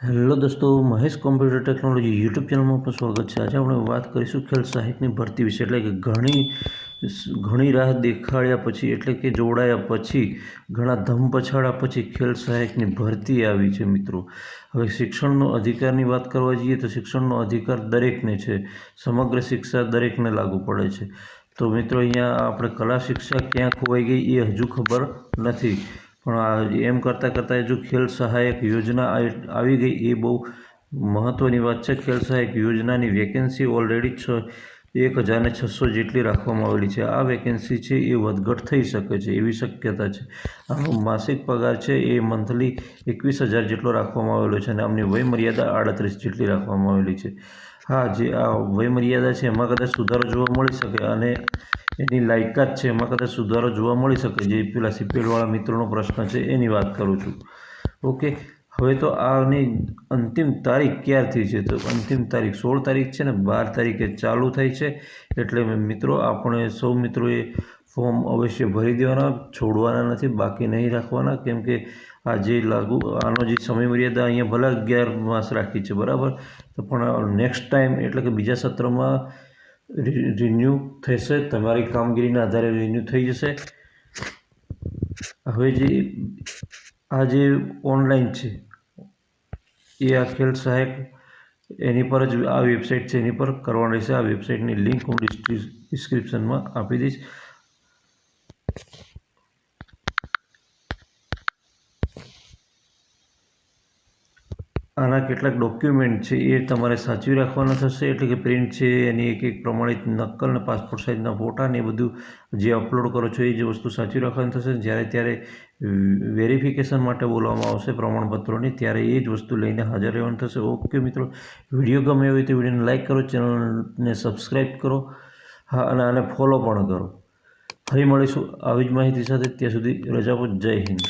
Hello દોસ્તો, Mahesh computer technology YouTube ચેનલમાં આપનું સ્વાગત છે। આજે આપણે વાત કરીશું ખેલ સહાયકની ભરતી વિશે। એટલે કે ઘણી રાહ દેખાડ્યા પછી, એટલે કે જોડાયા પછી, ઘણા ધમ પછાડ્યા પછી ખેલ સહાયકની ભરતી આવી છે મિત્રો। હવે શિક્ષણનો અધિકારની વાત કરવા જઈએ તો શિક્ષણનો અધિકાર દરેકને છે। સમગ્ર શિક્ષા દરેકને લાગુ પડે છે। તો મિત્રો અહીંયા આપણે કલા શિક્ષા ક્યાં ખોવાઈ ગઈ એ હજુ ખબર નથી, પણ એમ કરતાં જો ખેલ સહાયક યોજના આવી ગઈ એ બહુ મહત્ત્વની વાત છે। ખેલ સહાયક યોજનાની વેકેન્સી ઓલરેડી 1600 જેટલી રાખવામાં આવેલી છે। આ વેકેન્સી છે એ વધઘટ થઈ શકે છે એવી શક્યતા છે। આનો માસિક પગાર છે એ મંથલી 21,000 જેટલો રાખવામાં આવેલો છે અને આમની વયમર્યાદા 38 જેટલી રાખવામાં આવેલી છે। હા, જે આ વયમર્યાદા છે એમાં કદાચ સુધારો જોવા મળી શકે અને એની લાયકાત છે એમાં કદાચ સુધારો જોવા મળી શકે। જે પેલા સીપીએલવાળા મિત્રોનો પ્રશ્ન છે એની વાત કરું છું। ઓકે, હવે તો આની અંતિમ તારીખ ક્યારથી છે? તો અંતિમ તારીખ 16 તારીખ છે ને 12 તારીખે ચાલુ થાય છે। એટલે મિત્રો આપણે સૌ મિત્રોએ ફોર્મ અવશ્ય ભરી દેવાના, છોડવાના નથી, બાકી નહીં રાખવાના, કેમ કે આ જે આનો જે સમયમર્યાદા અહીંયા ભલે 11 માસ રાખી છે બરાબર, તો પણ નેક્સ્ટ ટાઈમ એટલે કે બીજા સત્રમાં રિન્યૂ થશે, તમારી કામગીરીના આધારે રિન્યૂ થઈ જશે। હવે જે ઓનલાઈન છે એ આ ખેલ સહાયક એની પર જ આ વેબસાઇટ છે એની પર કરવાનું રહેશે। આ વેબસાઇટની લિંક હું ડિસ્ક્રિપ્શનમાં આપી દઈશ। આના કેટલાક ડોક્યુમેન્ટ છે એ તમારે સાચવી રાખવાના થશે, એટલે કે પ્રિન્ટ છે એની એક પ્રમાણિત નકલ ને પાસપોર્ટ સાઇઝના ફોટા ને એ બધું જે અપલોડ કરો છો એ જે વસ્તુ સાચવી રાખવાની થશે। જ્યારે ત્યારે વેરિફિકેશન માટે બોલવામાં આવશે પ્રમાણપત્રોની, ત્યારે એ જ વસ્તુ લઈને હાજર રહેવાનું થશે। ઓકે મિત્રો, વિડીયો ગમે હોય તો વિડીયોને લાઇક કરો, ચેનલને સબસ્ક્રાઈબ કરો, હા, અને આને ફોલો પણ કરો। ફરી મળીશું આવી જ માહિતી સાથે, ત્યાં સુધી રજા આપો। જય હિન્દ।